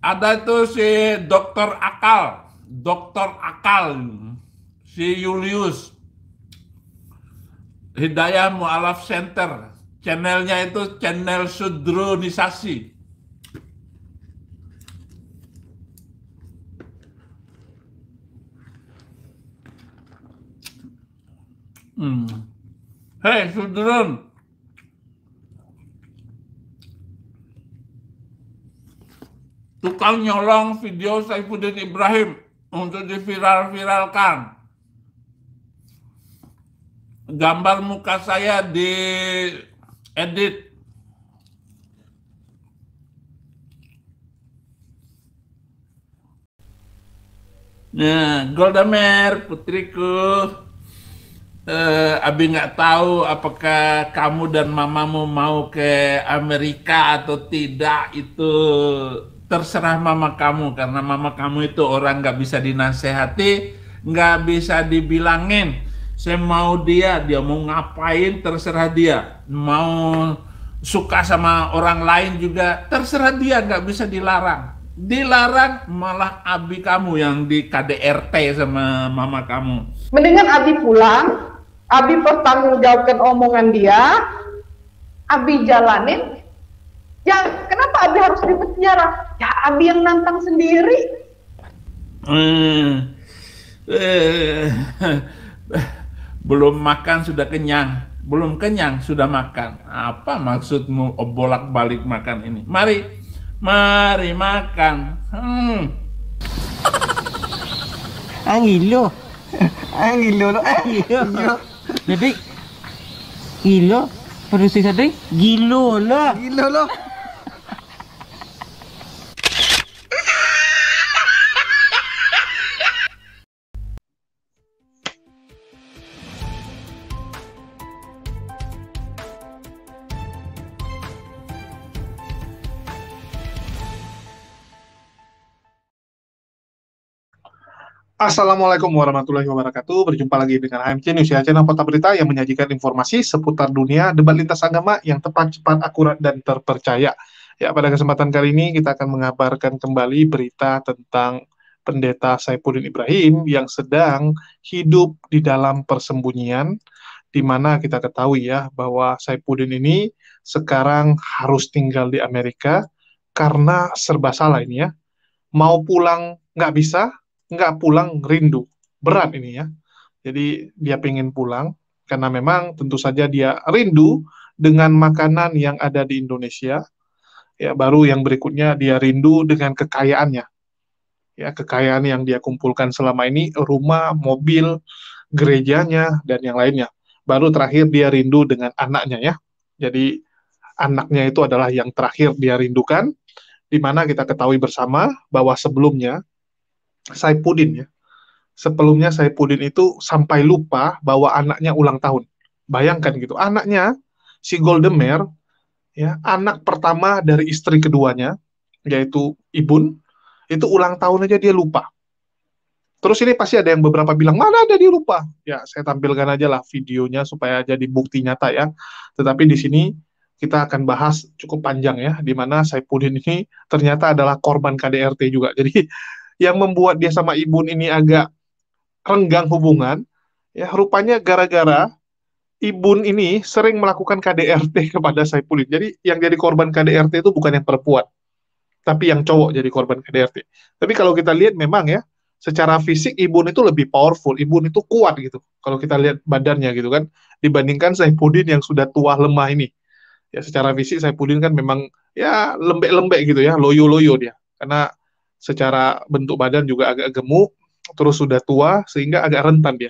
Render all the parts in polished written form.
Ada tuh si dokter akal, si Julius Hidayah Mu'alaf Center. Channelnya itu channel sudronisasi. Hei Sudron, tukang nyolong video Saifuddin Ibrahim untuk diviral-viralkan. Gambar muka saya di edit. Nah, Golda Meir, putriku, Abi nggak tahu apakah kamu dan mamamu mau ke Amerika atau tidak, itu terserah mama kamu, karena mama kamu itu orang nggak bisa dinasehati, nggak bisa dibilangin. Saya mau dia mau ngapain terserah dia, mau suka sama orang lain juga terserah dia, nggak bisa dilarang. Dilarang malah Abi kamu yang di KDRT sama mama kamu. Mendingan Abi pulang, Abi pertanggungjawabkan omongan dia, Abi jalanin. Ya kenapa Abi harus di penjara? Ya Abi yang nantang sendiri. Belum makan sudah kenyang, belum kenyang sudah makan. Apa maksudmu bolak-balik makan ini? Mari makan. Angilo lo, jadi gilo, produksi sading gilo lo. Assalamualaikum warahmatullahi wabarakatuh. Berjumpa lagi dengan HMC News, ya, channel Kota Berita yang menyajikan informasi seputar dunia, debat lintas agama yang tepat, cepat, akurat, dan terpercaya. Ya, pada kesempatan kali ini kita akan mengabarkan kembali berita tentang Pendeta Saifuddin Ibrahim yang sedang hidup di dalam persembunyian, di mana kita ketahui ya bahwa Saifuddin ini sekarang harus tinggal di Amerika karena serba salah ini ya. Mau pulang nggak bisa, nggak pulang rindu. Berat ini ya. Jadi dia pengen pulang karena memang tentu saja dia rindu dengan makanan yang ada di Indonesia. Ya, baru yang berikutnya dia rindu dengan kekayaannya. Ya, kekayaan yang dia kumpulkan selama ini, rumah, mobil, gerejanya, dan yang lainnya. Baru terakhir dia rindu dengan anaknya ya. Jadi anaknya itu adalah yang terakhir dia rindukan, di mana kita ketahui bersama bahwa sebelumnya Saifuddin itu sampai lupa bahwa anaknya ulang tahun. Bayangkan gitu, anaknya si Golda Meir, ya, anak pertama dari istri keduanya, yaitu Ibun, itu ulang tahun aja dia lupa. Terus ini pasti ada yang beberapa bilang, mana ada dia lupa? Ya, saya tampilkan aja lah videonya supaya jadi bukti nyata ya. Tetapi di sini kita akan bahas cukup panjang ya, di mana Saifuddin ini ternyata adalah korban KDRT juga. Jadi yang membuat dia sama Ibun ini agak renggang hubungan, ya rupanya gara-gara Ibun ini sering melakukan KDRT kepada Saifuddin. Jadi yang jadi korban KDRT itu bukan yang perempuan, tapi yang cowok jadi korban KDRT. Tapi kalau kita lihat memang ya, secara fisik Ibun itu lebih powerful, Ibun itu kuat gitu. Kalau kita lihat badannya gitu kan, dibandingkan Saifuddin yang sudah tua lemah ini. Ya secara fisik Saifuddin kan memang ya lembek-lembek gitu ya, loyo-loyo dia. Karena secara bentuk badan juga agak gemuk, terus sudah tua sehingga agak rentan dia.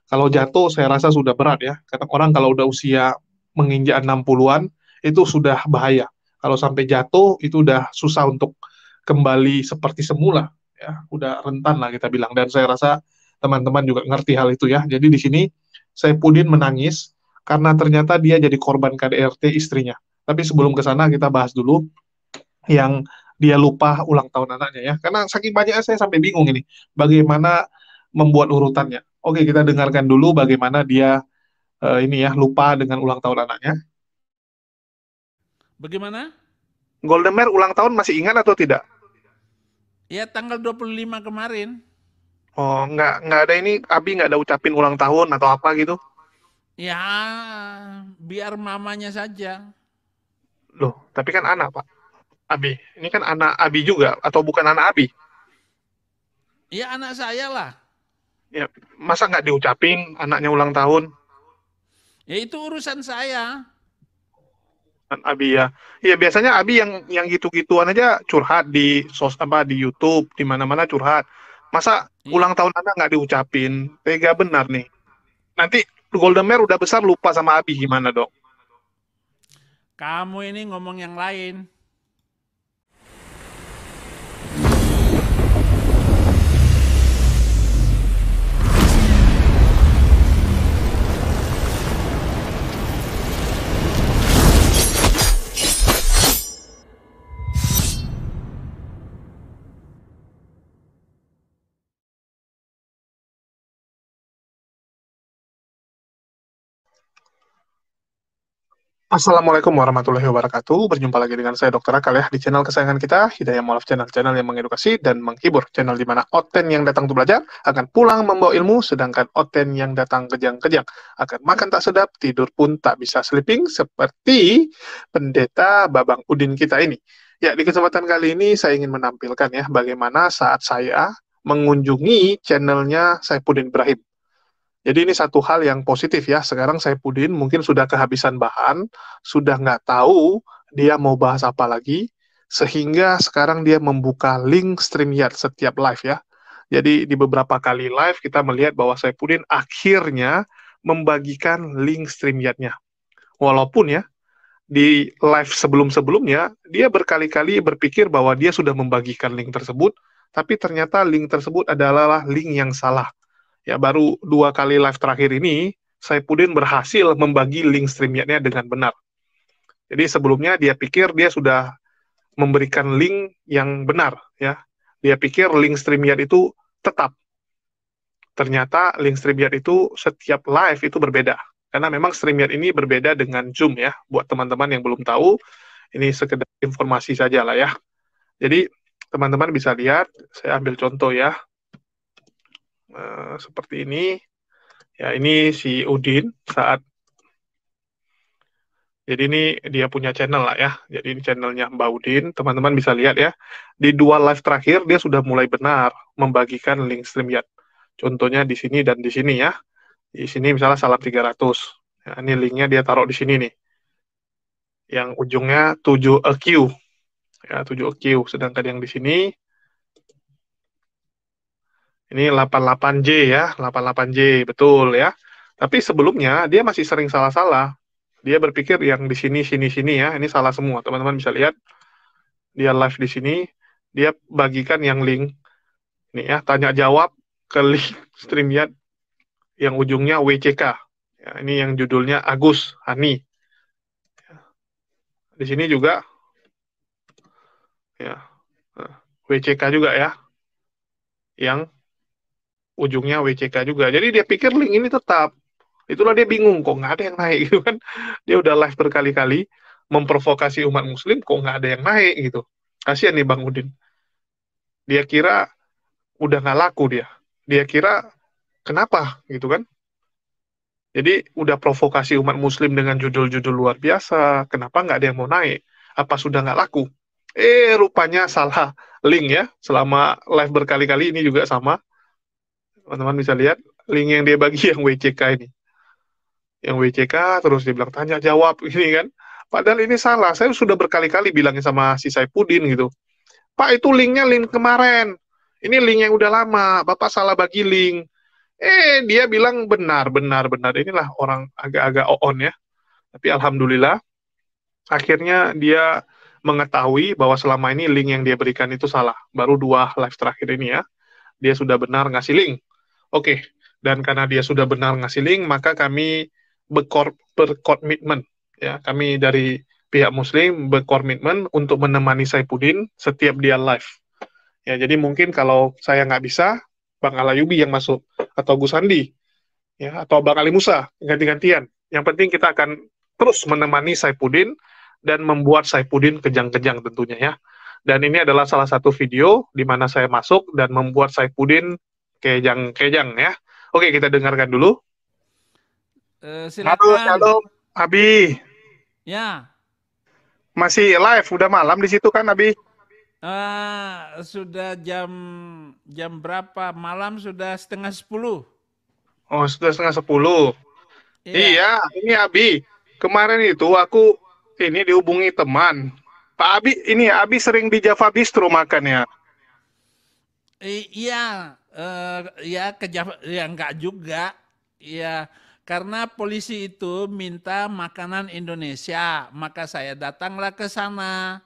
Kalau jatuh saya rasa sudah berat ya, karena orang kalau udah usia menginjak 60-an itu sudah bahaya. Kalau sampai jatuh itu udah susah untuk kembali seperti semula ya, udah rentan lah kita bilang. Dan saya rasa teman-teman juga ngerti hal itu ya. Jadi di sini Saifuddin menangis karena ternyata dia jadi korban KDRT istrinya. Tapi sebelum ke sana kita bahas dulu yang dia lupa ulang tahun anaknya ya. Karena saking banyaknya saya sampai bingung ini bagaimana membuat urutannya. Oke, kita dengarkan dulu bagaimana dia ini ya lupa dengan ulang tahun anaknya. Bagaimana? Goldemer ulang tahun masih ingat atau tidak? Ya tanggal 25 kemarin. Oh, nggak ada ini, Abi nggak ada ucapin ulang tahun atau apa gitu? Ya biar mamanya saja. Loh, tapi kan anak, Pak. Abi, ini kan anak Abi juga, atau bukan anak Abi? Ya anak saya lah. Ya, masa nggak diucapin anaknya ulang tahun? Ya itu urusan saya. Kan Abi ya. Iya, biasanya Abi yang gitu-gituan aja curhat di di YouTube, di mana-mana curhat. Masa Ya, ulang tahun anak nggak diucapin? Tega benar nih. Nanti Goldemer udah besar lupa sama Abi gimana dong? kamu ini ngomong yang lain. Assalamualaikum warahmatullahi wabarakatuh. Berjumpa lagi dengan saya Dr. Akal ya di channel kesayangan kita, Hidayah Mualaf channel yang mengedukasi dan menghibur. Channel di mana Oten yang datang untuk belajar akan pulang membawa ilmu, sedangkan Oten yang datang kejang-kejang akan makan tak sedap, tidur pun tak bisa sleeping seperti pendeta Babang Udin kita ini. Ya, di kesempatan kali ini saya ingin menampilkan ya bagaimana saat saya mengunjungi channelnya Saipudin Ibrahim. Jadi ini satu hal yang positif ya. Sekarang Saipudin mungkin sudah kehabisan bahan, sudah nggak tahu dia mau bahas apa lagi, sehingga sekarang dia membuka link StreamYard setiap live ya. Jadi di beberapa kali live kita melihat bahwa Saipudin akhirnya membagikan link StreamYard-nya. Walaupun ya, di live sebelum-sebelumnya, dia berkali-kali berpikir bahwa dia sudah membagikan link tersebut, tapi ternyata link tersebut adalah link yang salah. Ya, baru 2 kali live terakhir ini, Saipudin berhasil membagi link StreamYard-nya dengan benar. Jadi sebelumnya dia pikir dia sudah memberikan link yang benar, ya. Dia pikir link StreamYard itu tetap. Ternyata link StreamYard itu setiap live itu berbeda. Karena memang StreamYard ini berbeda dengan Zoom ya. Buat teman-teman yang belum tahu, ini sekedar informasi saja lah ya. Jadi teman-teman bisa lihat, saya ambil contoh ya. Seperti ini. Ya, ini si Udin saat jadi ini dia punya channel lah ya. Jadi ini channelnya Mbak Udin. Teman-teman bisa lihat ya. Di 2 live terakhir dia sudah mulai benar membagikan link StreamYard. Contohnya di sini dan di sini ya. Di sini misalnya salam 300. Ya, ini linknya dia taruh di sini nih. Yang ujungnya 7EQ. Ya, 7EQ. Sedangkan yang di sini ini 88J ya. 88J, betul ya. Tapi sebelumnya dia masih sering salah-salah. Dia berpikir yang di sini, sini ya, ini salah semua. Teman-teman bisa lihat, dia live di sini, dia bagikan yang link, ini ya, tanya jawab ke link StreamYard yang ujungnya WCK. Ya, ini yang judulnya Agus Hani. Di sini juga, ya, WCK juga ya, yang ujungnya WCK juga. Jadi dia pikir link ini tetap. Itulah dia bingung, kok nggak ada yang naik gitu kan. Dia udah live berkali-kali, memprovokasi umat muslim, kok nggak ada yang naik gitu. Kasihan nih Bang Udin. Dia kira udah nggak laku dia. Dia kira kenapa gitu kan. Jadi udah provokasi umat muslim dengan judul-judul luar biasa, kenapa nggak ada yang mau naik? Apa sudah nggak laku? Rupanya salah link ya. Selama live berkali-kali ini juga sama. Teman-teman bisa lihat, link yang dia bagi yang WCK ini. Yang WCK terus dia bilang tanya jawab ini kan. Padahal ini salah. Saya sudah berkali-kali bilangin sama si Saipudin gitu. Pak, itu linknya link kemarin. Ini link yang udah lama. Bapak salah bagi link. Dia bilang benar. Inilah orang agak-agak on ya. Tapi alhamdulillah, akhirnya dia mengetahui bahwa selama ini link yang dia berikan itu salah. Baru 2 live terakhir ini ya. Dia sudah benar ngasih link. Oke. Dan karena dia sudah benar ngasih link, maka kami berkomitmen ya, kami dari pihak muslim berkomitmen untuk menemani Saipudin setiap dia live ya. Jadi mungkin kalau saya nggak bisa, Bang Alayubi yang masuk atau Gus Andi ya, atau Bang Ali Musa ganti-gantian. Yang penting kita akan terus menemani Saipudin dan membuat Saipudin kejang-kejang tentunya ya. Dan ini adalah salah satu video di mana saya masuk dan membuat Saipudin kejang-kejang ya. Oke, kita dengarkan dulu. Halo, Silakan. shalom, Abi. Ya, Masih live, udah malam di situ kan, Abi? sudah jam berapa? Malam sudah 9:30. Oh, sudah setengah 10. Iya. Iya, ini Abi. Kemarin itu aku ini dihubungi teman. Pak Abi, ini Abi sering di Java Bistro makan ya? Iya, ya ya enggak juga. Ya, karena polisi itu minta makanan Indonesia, maka saya datanglah ke sana.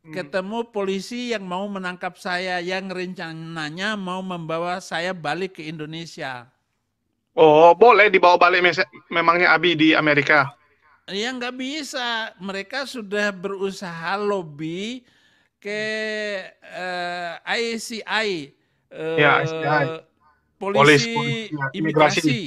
Ketemu polisi yang mau menangkap saya, yang rencananya mau membawa saya balik ke Indonesia. Oh, boleh dibawa balik memangnya Abi di Amerika. Ya nggak bisa, mereka sudah berusaha lobby ke ICI, Ya, SDI. Polisi, polisi ya, imigrasi. imigrasi.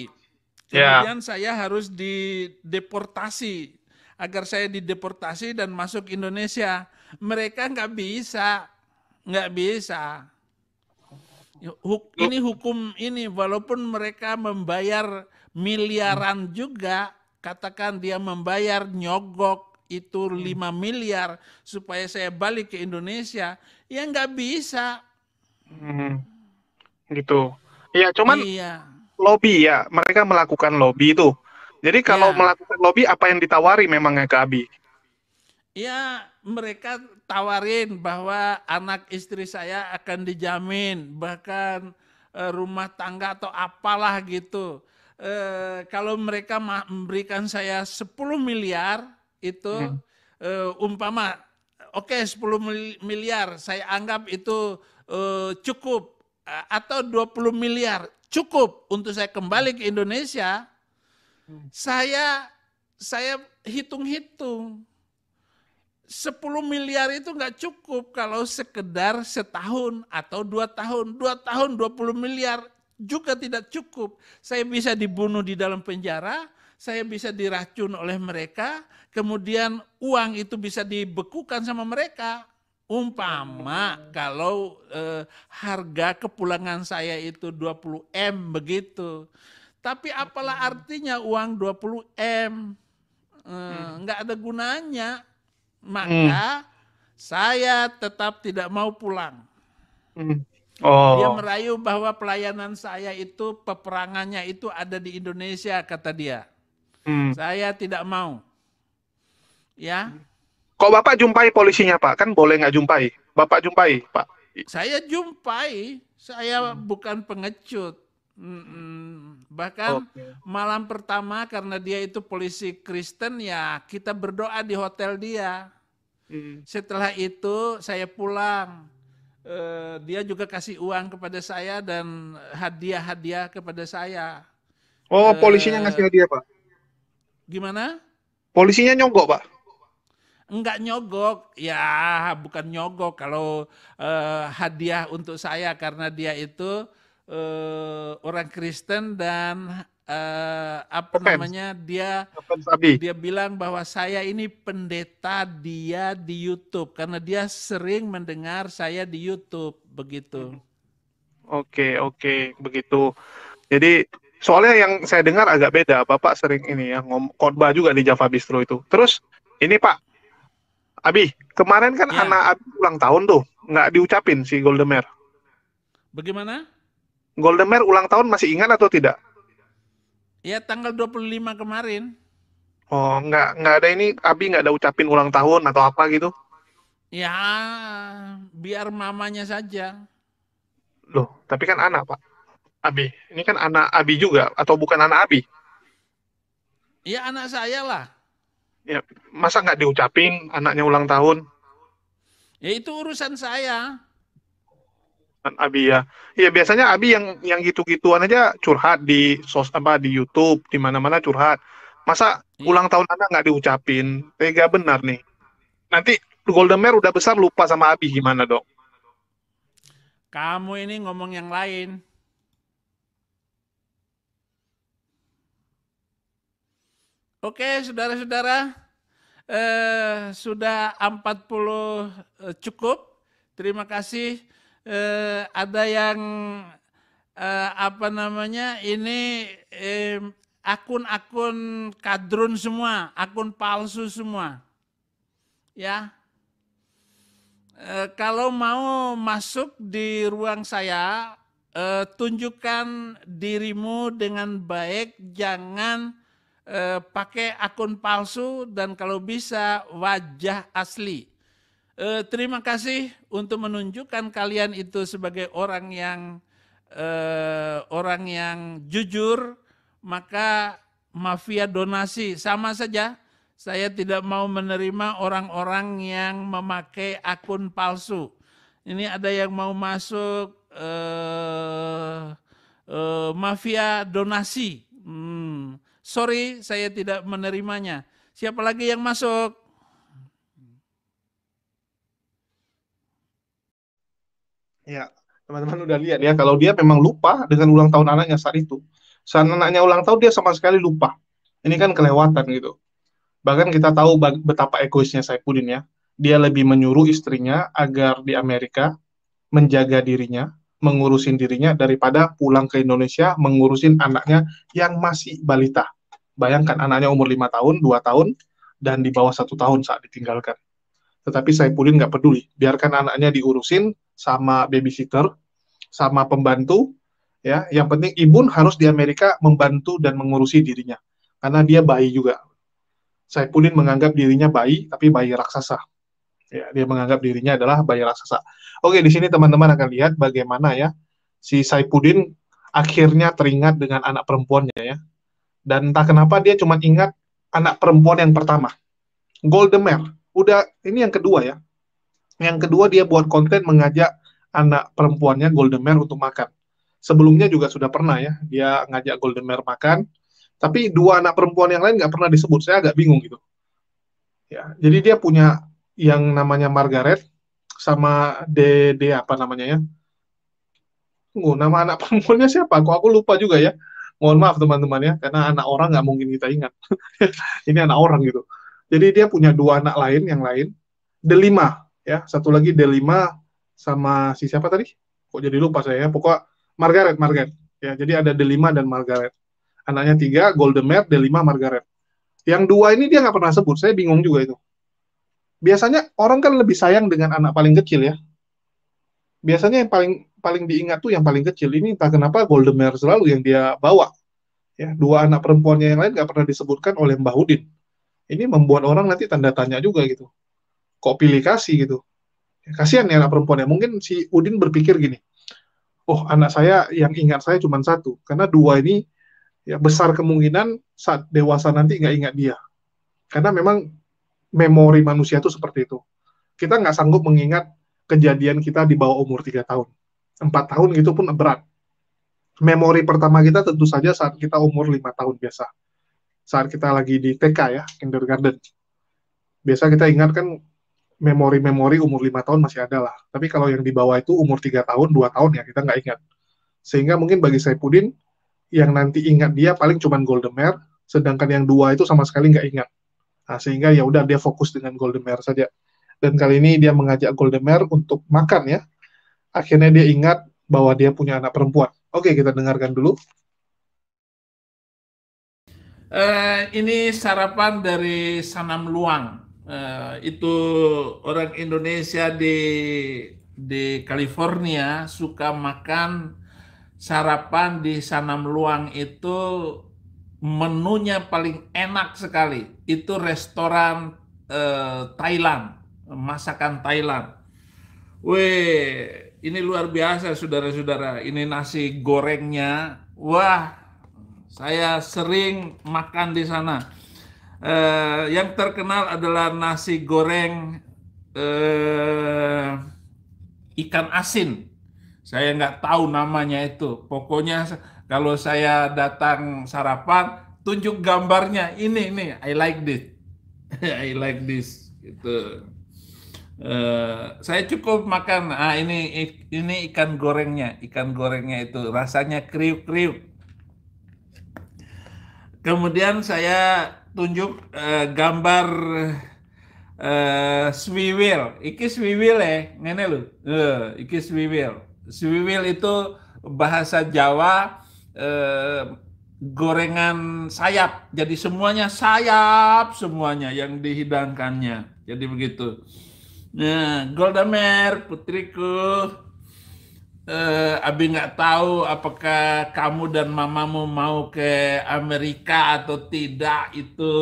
Ya. Kemudian saya harus dideportasi, agar saya dideportasi dan masuk Indonesia. Mereka nggak bisa. Ini hukum ini, walaupun mereka membayar miliaran juga, katakan dia membayar nyogok itu 5 miliar supaya saya balik ke Indonesia, ya nggak bisa. Gitu. Iya, cuman Iya. lobby ya, mereka melakukan lobby itu. Jadi kalau Ya. melakukan lobby, apa yang ditawari memangnya ke Abi? Ya, mereka tawarin bahwa anak istri saya akan dijamin, bahkan rumah tangga atau apalah gitu. Kalau mereka memberikan saya 10 miliar itu umpama, oke, 10 miliar saya anggap itu cukup, atau 20 miliar cukup untuk saya kembali ke Indonesia, saya hitung-hitung. 10 miliar itu nggak cukup kalau sekedar setahun atau 2 tahun. 2 tahun 20 miliar juga tidak cukup. Saya bisa dibunuh di dalam penjara, saya bisa diracun oleh mereka, kemudian uang itu bisa dibekukan sama mereka. Umpama kalau harga kepulangan saya itu 20 M begitu. Tapi apalah artinya uang 20 M? Nggak ada gunanya. Maka saya tetap tidak mau pulang. Dia Oh, merayu bahwa pelayanan saya itu, peperangannya itu ada di Indonesia, kata dia. Saya tidak mau. Ya, kok Bapak jumpai polisinya, Pak? Kan boleh nggak jumpai. Bapak jumpai, Pak. saya jumpai, saya bukan pengecut. Bahkan Oke. malam pertama karena dia itu polisi Kristen, ya kita berdoa di hotel dia. Setelah itu saya pulang. Dia juga kasih uang kepada saya dan hadiah-hadiah kepada saya. Oh, polisinya ngasih hadiah, Pak. Gimana? Polisinya nyogok, Pak. Enggak nyogok, ya bukan nyogok kalau hadiah untuk saya, karena dia itu orang Kristen dan apa Offense. namanya, dia Offense Abi. bilang bahwa saya ini pendeta dia di YouTube karena dia sering mendengar saya di YouTube begitu. Oke, begitu. Jadi soalnya yang saya dengar agak beda. Bapak sering ini ya khotbah juga di Java Bistro itu. Terus ini Pak Abi, kemarin kan Ya, anak Abi ulang tahun tuh, nggak diucapin si Goldemer. bagaimana? Goldemer ulang tahun masih ingat atau tidak? Ya tanggal 25 kemarin. Oh, nggak ada ini, Abi nggak ada ucapin ulang tahun atau apa gitu? Ya, biar mamanya saja. Loh, tapi kan anak Pak. Abi, ini kan anak Abi juga atau bukan anak Abi? Ya anak saya lah. Ya, masa nggak diucapin anaknya ulang tahun? Ya itu urusan saya. Kan Abi ya. Iya biasanya Abi yang gitu-gituan aja curhat di di YouTube, di mana-mana curhat. Masa ulang tahun anak nggak diucapin? Tega benar nih. Nanti Goldemer udah besar lupa sama Abi gimana dong? Kamu ini ngomong yang lain. Oke, saudara-saudara. sudah 40 cukup. Terima kasih. Ada yang apa namanya ini akun-akun kadrun semua, akun palsu semua. Ya. Kalau mau masuk di ruang saya, tunjukkan dirimu dengan baik, jangan pakai akun palsu dan kalau bisa wajah asli. Terima kasih untuk menunjukkan kalian itu sebagai orang yang jujur, maka mafia donasi sama saja. Saya tidak mau menerima orang-orang yang memakai akun palsu. Ini ada yang mau masuk mafia donasi. Sorry, saya tidak menerimanya. Siapa lagi yang masuk? Ya, teman-teman udah lihat ya, kalau dia memang lupa dengan ulang tahun anaknya saat itu. Saat anaknya ulang tahun, dia sama sekali lupa. Ini kan kelewatan gitu. Bahkan kita tahu betapa egoisnya Saifuddin ya. Dia lebih menyuruh istrinya agar di Amerika menjaga dirinya, mengurusin dirinya, daripada pulang ke Indonesia mengurusin anaknya yang masih balita. Bayangkan anaknya umur 5 tahun, 2 tahun, dan di bawah 1 tahun saat ditinggalkan. Tetapi Saifuddin nggak peduli, biarkan anaknya diurusin sama babysitter, sama pembantu, ya. Yang penting Ibun harus di Amerika membantu dan mengurusi dirinya, karena dia bayi juga. Saifuddin menganggap dirinya bayi, tapi bayi raksasa. Ya, dia menganggap dirinya adalah bayi raksasa. Oke, di sini teman-teman akan lihat bagaimana ya si Saifuddin akhirnya teringat dengan anak perempuannya ya. Dan entah kenapa dia cuma ingat anak perempuan yang pertama, Goldemer. Udah, ini yang kedua ya. Yang kedua dia buat konten mengajak anak perempuannya Goldemer untuk makan. Sebelumnya juga sudah pernah ya, dia ngajak Goldemer makan. Tapi dua anak perempuan yang lain nggak pernah disebut. Saya agak bingung gitu. Ya, jadi dia punya yang namanya Margaret sama Dede apa namanya ya. Nama anak perempuannya siapa? Aku lupa juga ya. Mohon maaf teman-teman ya, karena anak orang nggak mungkin kita ingat. Ini anak orang gitu. Jadi dia punya dua anak lain yang lain. Delima ya, satu lagi Delima sama si siapa tadi? Kok jadi lupa saya ya. Pokoknya Margaret ya. Jadi ada Delima dan Margaret. Anaknya 3, Goldemer, Delima, Margaret. Yang dua ini dia nggak pernah sebut. Saya bingung juga itu. Biasanya orang kan lebih sayang dengan anak paling kecil ya. Biasanya yang paling diingat tuh yang paling kecil. Ini entah kenapa Goldemer selalu yang dia bawa. Ya, dua anak perempuannya yang lain nggak pernah disebutkan oleh Mbah Udin. Ini membuat orang nanti tanda tanya juga gitu. Kok pilih kasih gitu? Ya, kasihan ya anak perempuannya. Mungkin si Udin berpikir gini, oh anak saya yang ingat saya cuma satu. Karena dua ini ya besar kemungkinan saat dewasa nanti nggak ingat dia. Karena memang memori manusia itu seperti itu. Kita nggak sanggup mengingat kejadian kita di bawah umur 3 tahun. 4 tahun itu pun berat. Memori pertama kita tentu saja saat kita umur 5 tahun biasa. Saat kita lagi di TK ya, kindergarten. Biasa kita ingat kan memori-memori umur 5 tahun masih ada lah. Tapi kalau yang di bawah itu umur 3 tahun, 2 tahun ya kita nggak ingat. Sehingga mungkin bagi Saifuddin, yang nanti ingat dia paling cuma Goldemer, sedangkan yang dua itu sama sekali nggak ingat. Nah, sehingga ya udah dia fokus dengan Goldemer saja. Dan kali ini dia mengajak Goldemer untuk makan ya. Akhirnya dia ingat bahwa dia punya anak perempuan. Oke, kita dengarkan dulu. Ini sarapan dari Sanam Luang. Itu orang Indonesia di California suka makan sarapan di Sanam Luang. Itu menunya paling enak sekali. Itu restoran Thailand, masakan Thailand. Weh, ini luar biasa saudara-saudara. Ini nasi gorengnya. Wah, saya sering makan di sana. Yang terkenal adalah nasi goreng ikan asin. Saya nggak tahu namanya itu. Pokoknya kalau saya datang sarapan, tunjuk gambarnya. Ini, I like this. I like this. Gitu. Saya cukup makan. Ini ikan gorengnya. Ikan gorengnya itu rasanya kriuk-kriuk. Kemudian saya tunjuk gambar swiwil, iki swiwil ngene lho. Iki swiwil. Swiwil itu bahasa Jawa gorengan sayap. Jadi semuanya sayap semuanya yang dihidangkannya. Jadi begitu. Nah, Golda Meir, putriku, Abi nggak tahu apakah kamu dan mamamu mau ke Amerika atau tidak, itu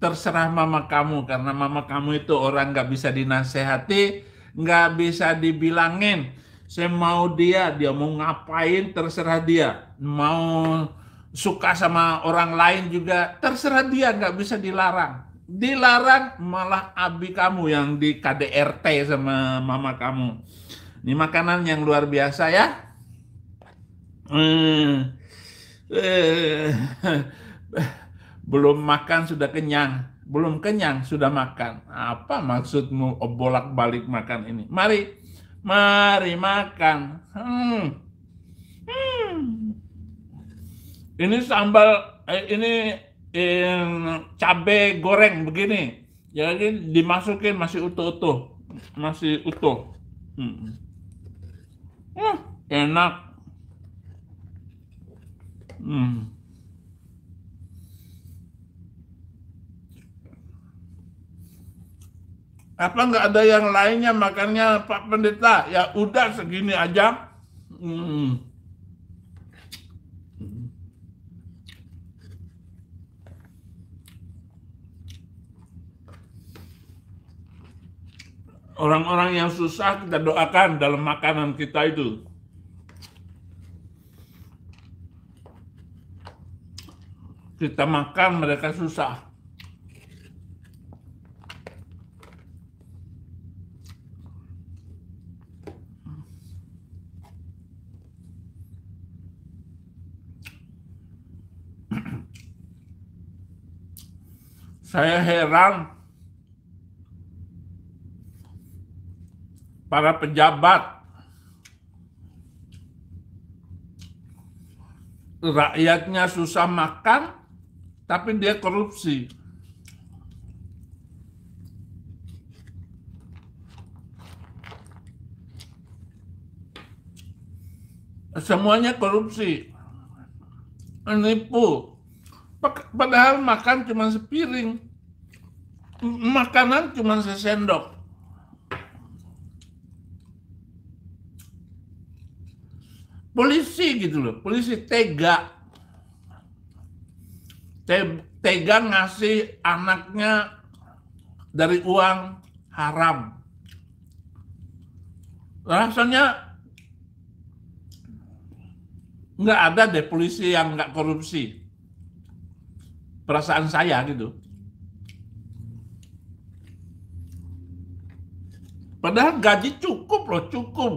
terserah mama kamu, karena mama kamu itu orang nggak bisa dinasehati, nggak bisa dibilangin. Saya mau dia mau ngapain terserah dia, mau suka sama orang lain juga terserah dia, nggak bisa dilarang. Dilarang malah abi kamu yang di KDRT sama mama kamu. Ini makanan yang luar biasa ya. Belum makan sudah kenyang. Belum kenyang sudah makan. Apa maksudmu bolak-balik makan ini? Mari makan. Ini sambal, ini cabai goreng begini. Jadi dimasukin masih utuh-utuh. Masih utuh. Enak. Apa nggak ada yang lainnya makannya Pak Pendeta? Ya udah segini aja. Orang-orang yang susah kita doakan dalam makanan kita itu. Kita makan, mereka susah. Saya heran para pejabat, rakyatnya susah makan, tapi dia korupsi. Semuanya korupsi, menipu. Padahal makan cuma sepiring, makanan cuma sesendok. Polisi gitu loh, polisi tega ngasih anaknya dari uang haram. Rasanya nggak ada deh polisi yang nggak korupsi. Perasaan saya gitu. Padahal gaji cukup loh, cukup.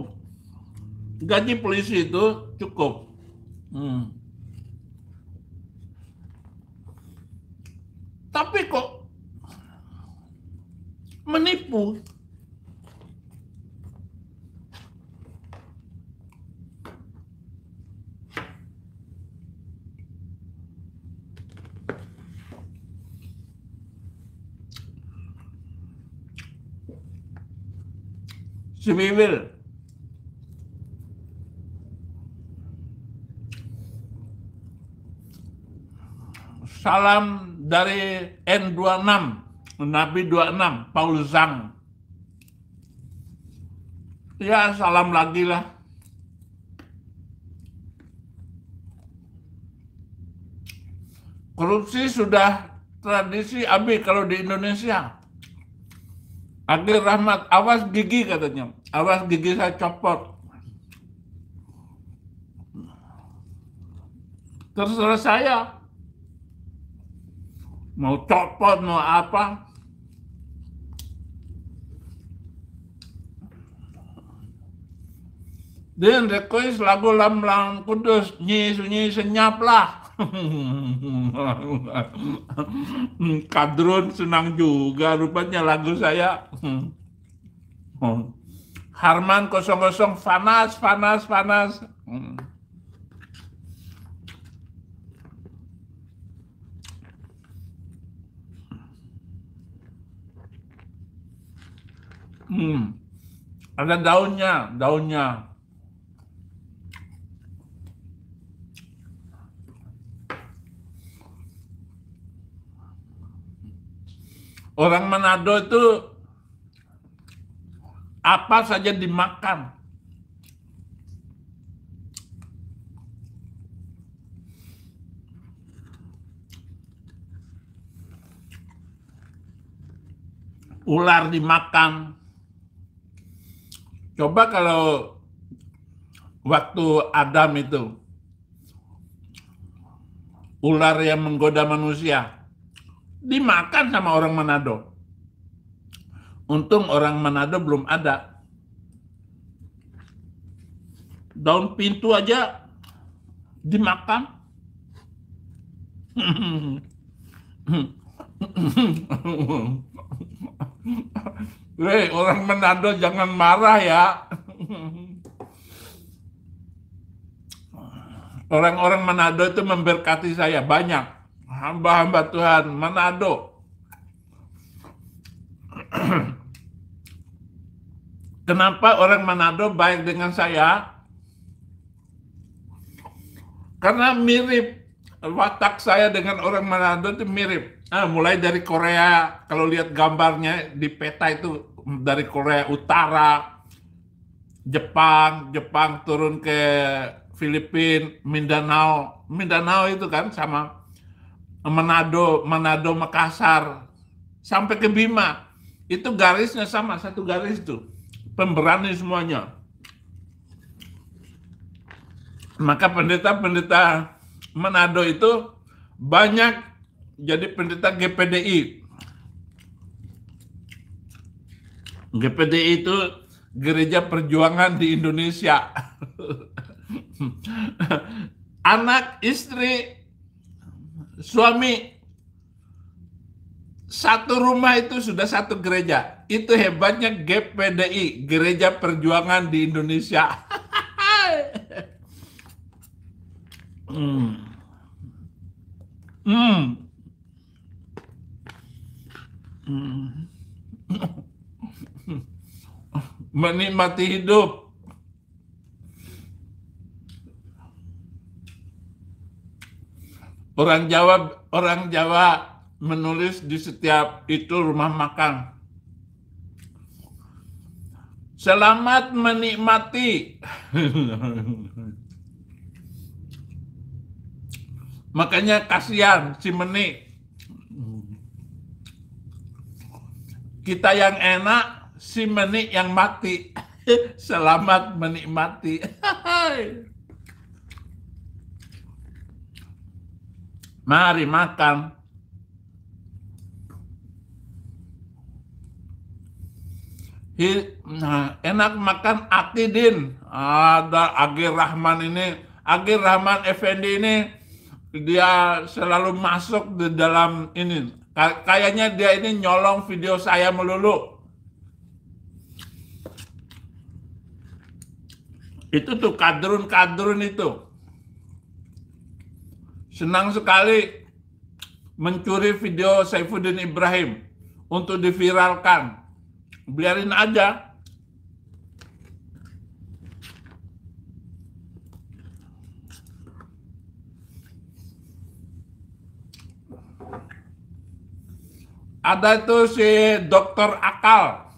Gaji polisi itu cukup. Tapi kok menipu? Swiwil. Salam dari N26, Nabi 26, Paul Zhang. Ya, salam lagi lah. Korupsi sudah tradisi Abi kalau di Indonesia. Agil Rahmat, awas gigi katanya. Awas gigi saya copot. Terserah saya. Mau copot, mau apa. Dan request lagu Lam Kudus, nyi senyap lah. Kadrun senang juga rupanya lagu saya. Harman 00 panas. Ada daunnya. Orang Manado itu apa saja dimakan. Ular dimakan. Coba kalau waktu Adam itu, ular yang menggoda manusia, dimakan sama orang Manado. Untung orang Manado belum ada. Daun pintu aja dimakan. Hei, orang Manado jangan marah ya. Orang-orang Manado itu memberkati saya banyak. Hamba-hamba Tuhan Manado. Kenapa orang Manado baik dengan saya? Karena mirip. Watak saya dengan orang Manado itu mirip. Mulai dari Korea, kalau lihat gambarnya di peta itu dari Korea Utara, Jepang turun ke Filipina, Mindanao itu kan sama Manado, Makassar, sampai ke Bima. Itu garisnya sama, satu garis itu. Pemberani semuanya. Maka pendeta-pendeta Manado itu banyak jadi pendeta GPDI. GPDI itu Gereja Perjuangan di Indonesia. Anak, istri, suami, satu rumah itu sudah satu gereja. Itu hebatnya GPDI, Gereja Perjuangan di Indonesia. Menikmati hidup. Orang Jawa menulis di setiap itu rumah makan. Selamat menikmati. Makanya kasihan si Menik. Kita yang enak, si Menik yang mati. Selamat menikmati. Mari makan. Enak makan Akidin. Ada Agir Rahman ini. Agir Rahman Effendi ini, dia selalu masuk di dalam ini. Kayaknya dia ini nyolong video saya melulu. Itu tuh kadrun-kadrun itu. Senang sekali mencuri video Saifuddin Ibrahim untuk diviralkan. Biarin aja. Ada tuh si Dokter Akal,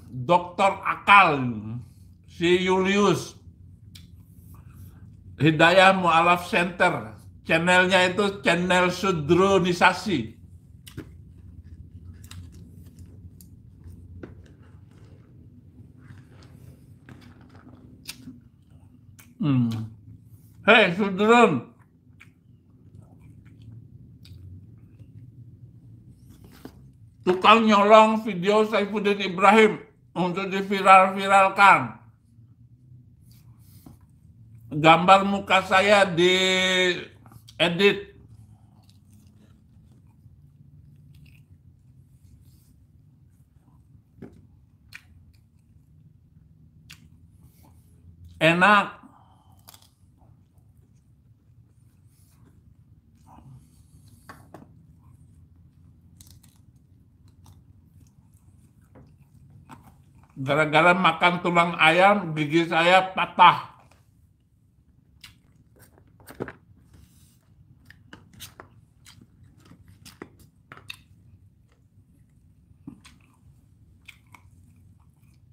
si Julius, Hidayah Mu'alaf Center, channelnya itu channel sudronisasi. Hei Sudron, tukang nyolong video Saifuddin Ibrahim untuk diviral-viralkan. Gambar muka saya di edit. Enak. Gara-gara makan tulang ayam, gigi saya patah.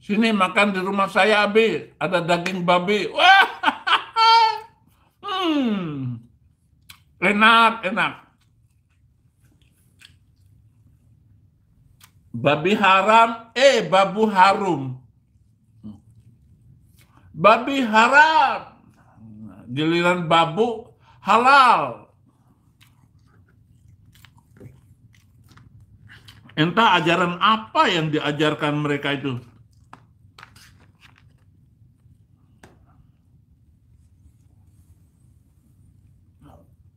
Sini makan di rumah saya, Abi. Ada daging babi. Wah, enak, enak. Babi haram, babu harum. Babi haram. Giliran babu halal. Entah ajaran apa yang diajarkan mereka itu.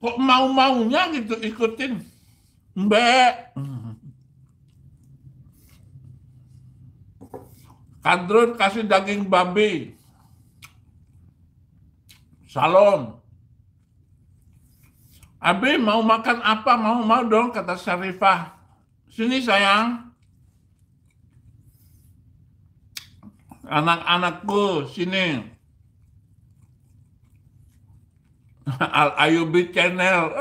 Kok mau-maunya gitu ikutin. Mbak. Kadrun kasih daging babi. Salam. Abi mau makan apa? Mau dong, kata Syarifah. Sini sayang. Anak-anakku, sini. Al Ayubi Channel.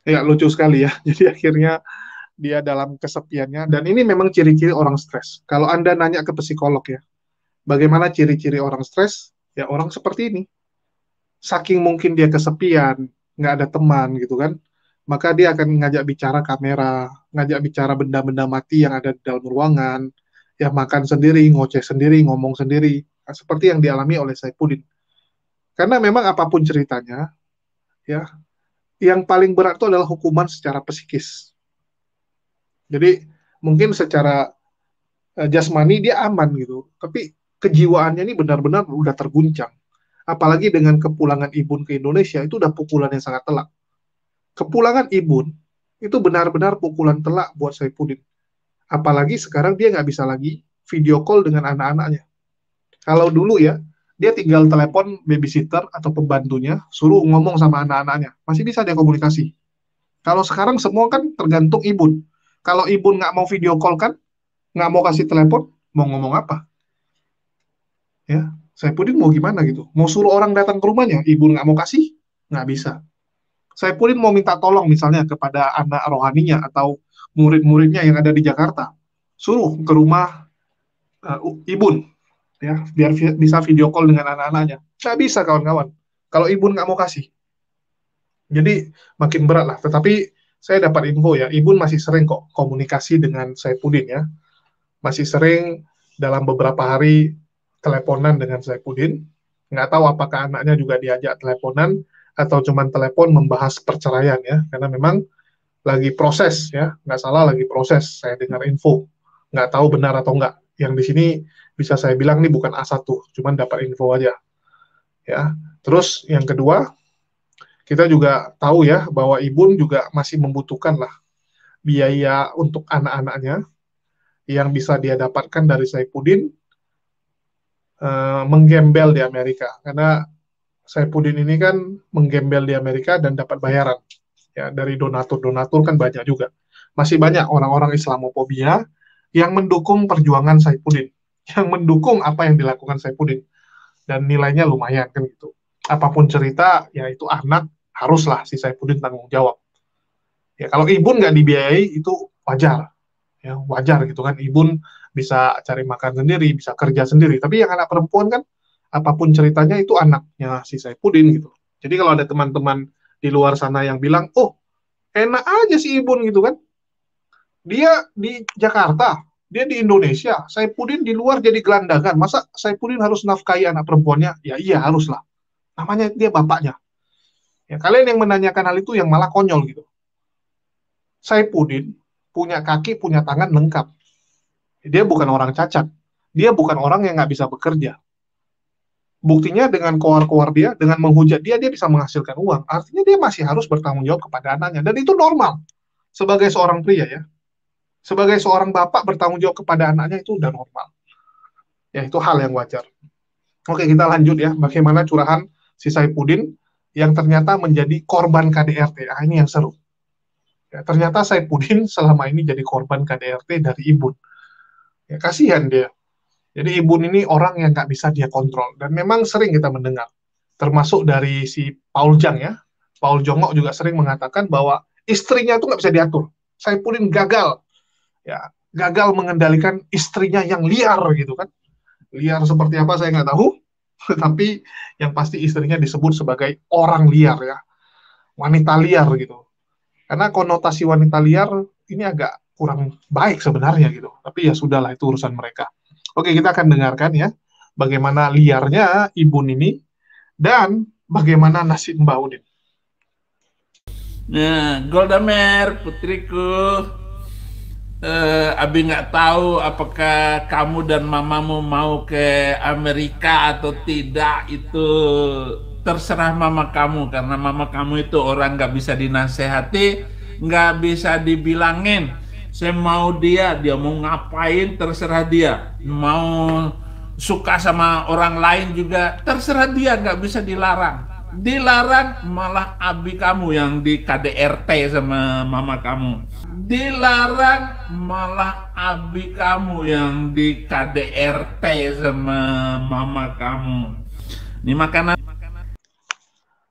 Ya, lucu sekali ya. Jadi akhirnya dia dalam kesepiannya. Dan ini memang ciri-ciri orang stres. Kalau Anda nanya ke psikolog ya, bagaimana ciri-ciri orang stres? Ya orang seperti ini. Saking mungkin dia kesepian, nggak ada teman gitu kan, maka dia akan ngajak bicara kamera, ngajak bicara benda-benda mati yang ada di dalam ruangan, ya makan sendiri, ngoceh sendiri, ngomong sendiri, seperti yang dialami oleh Saifuddin. Karena memang apapun ceritanya, ya, yang paling berat itu adalah hukuman secara psikis. Jadi mungkin secara jasmani dia aman gitu, tapi kejiwaannya ini benar-benar udah terguncang. Apalagi dengan kepulangan Ibun ke Indonesia, itu udah pukulan yang sangat telak. Kepulangan Ibun itu benar-benar pukulan telak buat Saifuddin. Apalagi sekarang dia nggak bisa lagi video call dengan anak-anaknya. Kalau dulu ya, dia tinggal telepon babysitter atau pembantunya, suruh ngomong sama anak-anaknya. Masih bisa dia komunikasi. Kalau sekarang semua kan tergantung Ibun. Kalau Ibun nggak mau video call kan, nggak mau kasih telepon, mau ngomong apa? Ya, Saifuddin mau gimana gitu? Mau suruh orang datang ke rumahnya, Ibun nggak mau kasih? Nggak bisa. Saifuddin mau minta tolong misalnya kepada anak rohaninya atau murid-muridnya yang ada di Jakarta, suruh ke rumah Ibun, ya biar bisa video call dengan anak-anaknya. Nggak bisa kawan-kawan. Kalau Ibun nggak mau kasih, jadi makin berat lah. Tetapi saya dapat info ya, Ibun masih sering kok komunikasi dengan Saifuddin ya, masih sering dalam beberapa hari teleponan dengan Saifuddin. Nggak tahu apakah anaknya juga diajak teleponan atau cuman telepon membahas perceraian ya, karena memang lagi proses ya, nggak salah lagi proses, saya dengar info, nggak tahu benar atau nggak. Yang di sini bisa saya bilang nih bukan A1, cuman dapat info aja ya. Terus yang kedua, kita juga tahu ya bahwa Ibun juga masih membutuhkan lah biaya untuk anak-anaknya yang bisa dia dapatkan dari Saifuddin menggembel di Amerika, karena Saifuddin ini kan menggembel di Amerika dan dapat bayaran ya dari donatur-donatur kan banyak juga. Masih banyak orang-orang Islamofobia yang mendukung perjuangan Saifuddin, yang mendukung apa yang dilakukan Saifuddin, dan nilainya lumayan kan gitu. Apapun cerita, ya itu anak haruslah si Saifuddin tanggung jawab. Ya kalau Ibun nggak dibiayai itu wajar, ya wajar gitu kan. Ibun bisa cari makan sendiri, bisa kerja sendiri. Tapi yang anak perempuan kan apapun ceritanya itu anaknya si Saifuddin gitu. Jadi kalau ada teman-teman di luar sana yang bilang, oh enak aja si Ibun gitu kan, dia di Jakarta, dia di Indonesia, Saifuddin di luar jadi gelandangan, masa Saifuddin harus nafkahi anak perempuannya? Ya iya haruslah, namanya dia bapaknya. Ya kalian yang menanyakan hal itu yang malah konyol gitu. Saifuddin punya kaki, punya tangan lengkap. Dia bukan orang cacat, dia bukan orang yang nggak bisa bekerja. Buktinya dengan koar-koar dia, dengan menghujat dia bisa menghasilkan uang. Artinya dia masih harus bertanggung jawab kepada anaknya. Dan itu normal. Sebagai seorang pria ya. Sebagai seorang bapak bertanggung jawab kepada anaknya itu udah normal. Ya itu hal yang wajar. Oke kita lanjut ya. Bagaimana curahan si Saifuddin yang ternyata menjadi korban KDRT. Ini yang seru. Ya, ternyata Saipudin selama ini jadi korban KDRT dari Ibun. Ya, kasihan dia. Jadi Ibun ini orang yang nggak bisa dia kontrol. Dan memang sering kita mendengar. Termasuk dari si Paul Jang ya. Paul Jongok juga sering mengatakan bahwa istrinya itu nggak bisa diatur. Saipudin gagal. Ya, gagal mengendalikan istrinya yang liar gitu kan. Liar seperti apa saya nggak tahu. Tapi yang pasti istrinya disebut sebagai orang liar ya. Wanita liar gitu. Karena konotasi wanita liar ini agak kurang baik sebenarnya gitu. Tapi ya sudahlah, itu urusan mereka. Oke, kita akan dengarkan ya bagaimana liarnya Ibun ini dan bagaimana nasib Mbak Udin. Nah, Golda Meir, putriku, Abi nggak tahu apakah kamu dan mamamu mau ke Amerika atau tidak, itu terserah mama kamu, karena mama kamu itu orang nggak bisa dinasehati, nggak bisa dibilangin. Saya mau dia mau ngapain terserah dia, mau suka sama orang lain juga terserah dia, nggak bisa dilarang. Dilarang malah abi kamu yang di KDRT sama mama kamu. Dilarang malah abi kamu yang di KDRT sama mama kamu. Ini makanan.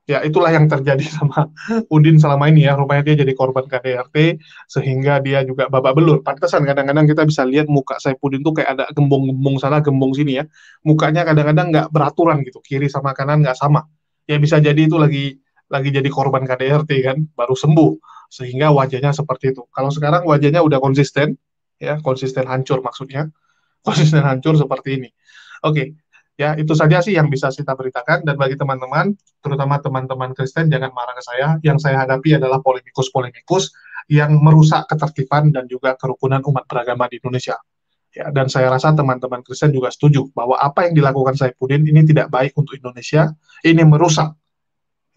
Ya, itulah yang terjadi sama Udin selama ini ya. Rupanya dia jadi korban KDRT, sehingga dia juga babak belur. Pantesan kadang-kadang kita bisa lihat muka Saipudin tuh kayak ada gembung-gembung sana, gembung sini ya. Mukanya kadang-kadang nggak beraturan gitu, kiri sama kanan nggak sama. Ya bisa jadi itu lagi jadi korban KDRT kan, baru sembuh, sehingga wajahnya seperti itu. Kalau sekarang wajahnya udah konsisten, ya konsisten hancur maksudnya, konsisten hancur seperti ini. Oke. Ya, itu saja sih yang bisa kita beritakan. Dan bagi teman-teman, terutama teman-teman Kristen, jangan marah ke saya. Yang saya hadapi adalah polemikus-polemikus yang merusak ketertiban dan juga kerukunan umat beragama di Indonesia. Ya, dan saya rasa teman-teman Kristen juga setuju bahwa apa yang dilakukan Saipudin ini tidak baik untuk Indonesia. Ini merusak.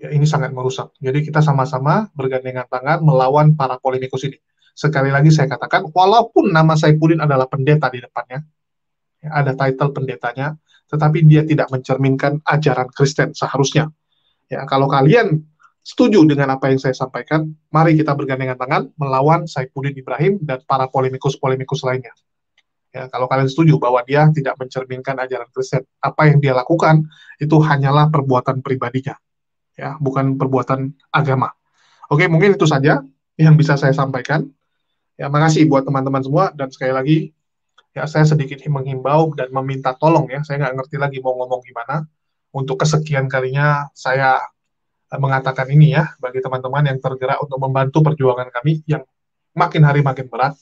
Ya, ini sangat merusak. Jadi kita sama-sama bergandengan tangan melawan para polemikus ini. Sekali lagi saya katakan, walaupun nama Saipudin adalah pendeta di depannya, ya, ada title pendetanya, tetapi dia tidak mencerminkan ajaran Kristen seharusnya. Ya, kalau kalian setuju dengan apa yang saya sampaikan, mari kita bergandengan tangan melawan Saipudin Ibrahim dan para polemikus-polemikus lainnya. Ya, kalau kalian setuju bahwa dia tidak mencerminkan ajaran Kristen, apa yang dia lakukan itu hanyalah perbuatan pribadinya, ya, bukan perbuatan agama. Oke, mungkin itu saja yang bisa saya sampaikan. Ya, makasih buat teman-teman semua, dan sekali lagi ya saya sedikit menghimbau dan meminta tolong ya, saya nggak ngerti lagi mau ngomong gimana. Untuk kesekian kalinya saya mengatakan ini ya, bagi teman-teman yang tergerak untuk membantu perjuangan kami yang makin hari makin berat,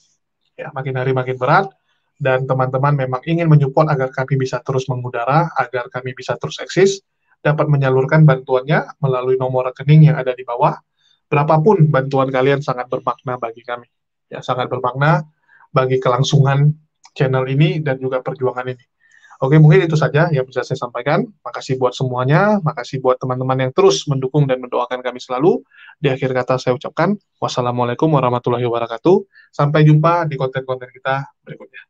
ya makin hari makin berat, dan teman-teman memang ingin menyupport agar kami bisa terus mengudara, agar kami bisa terus eksis, dapat menyalurkan bantuannya melalui nomor rekening yang ada di bawah. Berapapun bantuan kalian sangat bermakna bagi kami, ya sangat bermakna bagi kelangsungan channel ini dan juga perjuangan ini. Oke, mungkin itu saja yang bisa saya sampaikan. Makasih buat semuanya, makasih buat teman-teman yang terus mendukung dan mendoakan kami selalu. Di akhir kata saya ucapkan, wassalamualaikum warahmatullahi wabarakatuh. Sampai jumpa di konten-konten kita berikutnya.